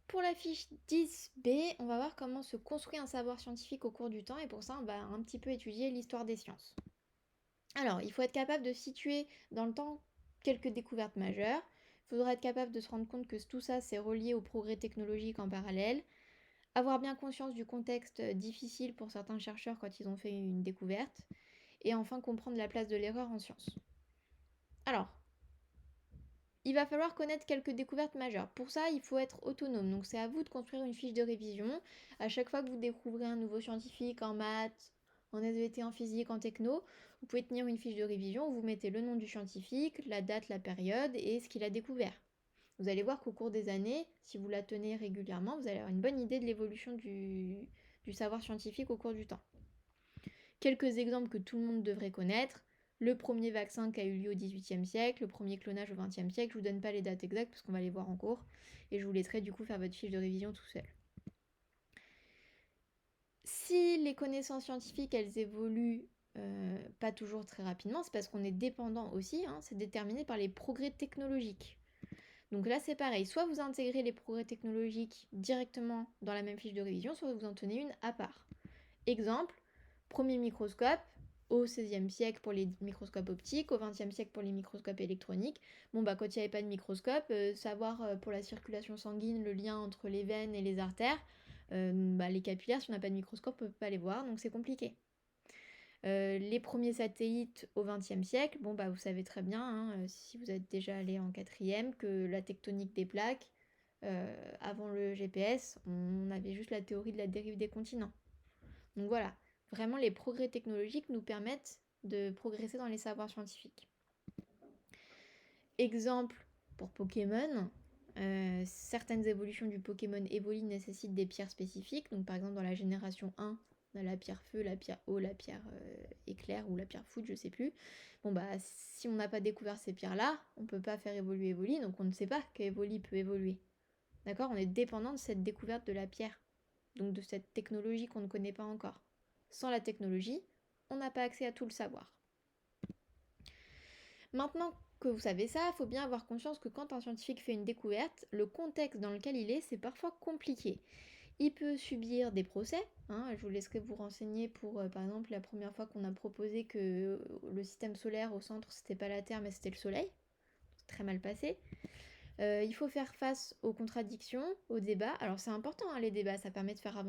Pour la fiche 10B, on va voir comment se construit un savoir scientifique au cours du temps et pour ça, on va un petit peu étudier l'histoire des sciences. Alors, il faut être capable de situer dans le temps quelques découvertes majeures. Il faudra être capable de se rendre compte que tout ça, c'est relié au progrès technologique en parallèle. Avoir bien conscience du contexte difficile pour certains chercheurs quand ils ont fait une découverte. Et enfin, comprendre la place de l'erreur en sciences. Alors, il va falloir connaître quelques découvertes majeures. Pour ça, il faut être autonome. Donc, c'est à vous de construire une fiche de révision. À chaque fois que vous découvrez un nouveau scientifique en maths, en SVT, en physique, en techno, vous pouvez tenir une fiche de révision où vous mettez le nom du scientifique, la date, la période et ce qu'il a découvert. Vous allez voir qu'au cours des années, si vous la tenez régulièrement, vous allez avoir une bonne idée de l'évolution du savoir scientifique au cours du temps. Quelques exemples que tout le monde devrait connaître. Le premier vaccin qui a eu lieu au XVIIIe siècle, le premier clonage au XXe siècle. Je vous donne pas les dates exactes parce qu'on va les voir en cours. Et je vous laisserai du coup faire votre fiche de révision tout seul. Si les connaissances scientifiques, elles évoluent pas toujours très rapidement, c'est parce qu'on est dépendant aussi, c'est déterminé par les progrès technologiques. Donc là, c'est pareil. Soit vous intégrez les progrès technologiques directement dans la même fiche de révision, soit vous en tenez une à part. Exemple, premier microscope au XVIe siècle pour les microscopes optiques, au XXe siècle pour les microscopes électroniques. Bon, bah, quand il n'y avait pas de microscope, savoir pour la circulation sanguine le lien entre les veines et les artères, les capillaires, si on n'a pas de microscope, on ne peut pas les voir, donc c'est compliqué. Les premiers satellites au XXe siècle, bon, bah, vous savez très bien, si vous êtes déjà allé en quatrième, que la tectonique des plaques, avant le GPS, on avait juste la théorie de la dérive des continents. Donc voilà, vraiment les progrès technologiques nous permettent de progresser dans les savoirs scientifiques. Exemple pour Pokémon, certaines évolutions du Pokémon Evoli nécessitent des pierres spécifiques. Donc par exemple dans la génération 1, on a la pierre feu, la pierre eau, la pierre éclair ou la pierre foudre, je sais plus. Bon bah si on n'a pas découvert ces pierres-là, on peut pas faire évoluer Evoli, donc on ne sait pas qu'Evoli peut évoluer. D'accord? On est dépendant de cette découverte de la pierre, donc de cette technologie qu'on ne connaît pas encore. Sans la technologie, on n'a pas accès à tout le savoir. Maintenant que vous savez ça, il faut bien avoir conscience que quand un scientifique fait une découverte, le contexte dans lequel il est, c'est parfois compliqué. Il peut subir des procès, je vous laisserai vous renseigner pour, par exemple, la première fois qu'on a proposé que le système solaire au centre, c'était pas la Terre, mais c'était le Soleil. C'est très mal passé. Il faut faire face aux contradictions, aux débats. Alors c'est important les débats, ça permet de faire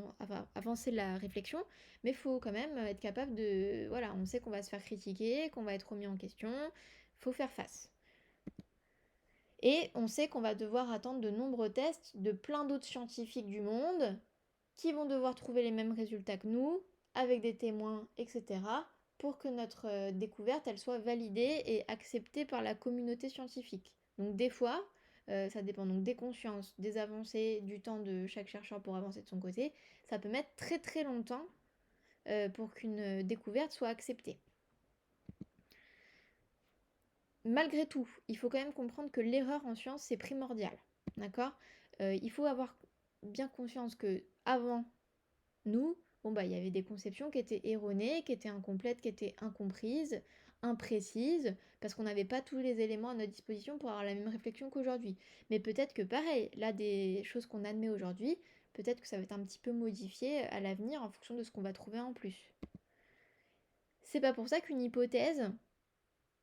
avancer la réflexion, mais il faut quand même être capable de... Voilà, on sait qu'on va se faire critiquer, qu'on va être remis en question, faut faire face. Et on sait qu'on va devoir attendre de nombreux tests de plein d'autres scientifiques du monde qui vont devoir trouver les mêmes résultats que nous, avec des témoins, etc., pour que notre découverte, elle soit validée et acceptée par la communauté scientifique. Donc des fois, ça dépend donc des consciences, des avancées, du temps de chaque chercheur pour avancer de son côté, ça peut mettre très très longtemps pour qu'une découverte soit acceptée. Malgré tout, il faut quand même comprendre que l'erreur en science, c'est primordial. D'accord? Il faut avoir bien conscience que avant nous, il y avait des conceptions qui étaient erronées, qui étaient incomplètes, qui étaient incomprises, imprécises, parce qu'on n'avait pas tous les éléments à notre disposition pour avoir la même réflexion qu'aujourd'hui. Mais peut-être que pareil, là, des choses qu'on admet aujourd'hui, peut-être que ça va être un petit peu modifié à l'avenir en fonction de ce qu'on va trouver en plus. C'est pas pour ça qu'une hypothèse,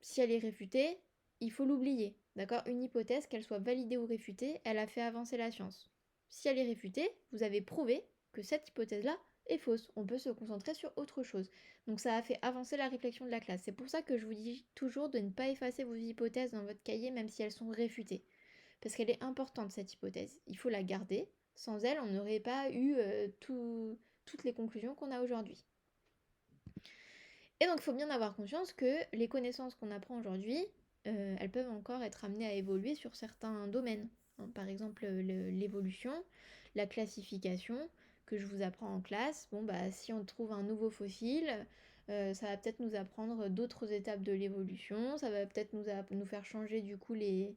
si elle est réfutée, il faut l'oublier. D'accord? Une hypothèse, qu'elle soit validée ou réfutée, elle a fait avancer la science. Si elle est réfutée, vous avez prouvé que cette hypothèse-là est fausse. On peut se concentrer sur autre chose. Donc ça a fait avancer la réflexion de la classe. C'est pour ça que je vous dis toujours de ne pas effacer vos hypothèses dans votre cahier même si elles sont réfutées. Parce qu'elle est importante cette hypothèse. Il faut la garder. Sans elle, on n'aurait pas eu toutes les conclusions qu'on a aujourd'hui. Et donc il faut bien avoir conscience que les connaissances qu'on apprend aujourd'hui, elles peuvent encore être amenées à évoluer sur certains domaines. Par exemple l'évolution, la classification que je vous apprends en classe. Si on trouve un nouveau fossile, ça va peut-être nous apprendre d'autres étapes de l'évolution, ça va peut-être nous faire changer du coup les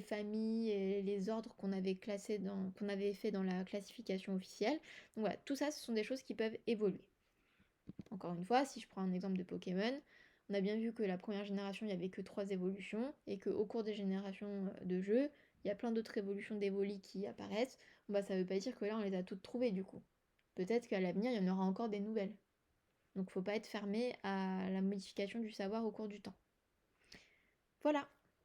familles et les ordres qu'on avait qu'on avait fait dans la classification officielle. Donc voilà, tout ça, ce sont des choses qui peuvent évoluer. Encore une fois, si je prends un exemple de Pokémon, on a bien vu que la première génération, il n'y avait que 3 évolutions, et qu'au cours des générations de jeux, il y a plein d'autres évolutions d'Evoli qui apparaissent, bon, bah, ça veut pas dire que là, on les a toutes trouvées du coup. Peut-être qu'à l'avenir, il y en aura encore des nouvelles. Donc faut pas être fermé à la modification du savoir au cours du temps. Voilà.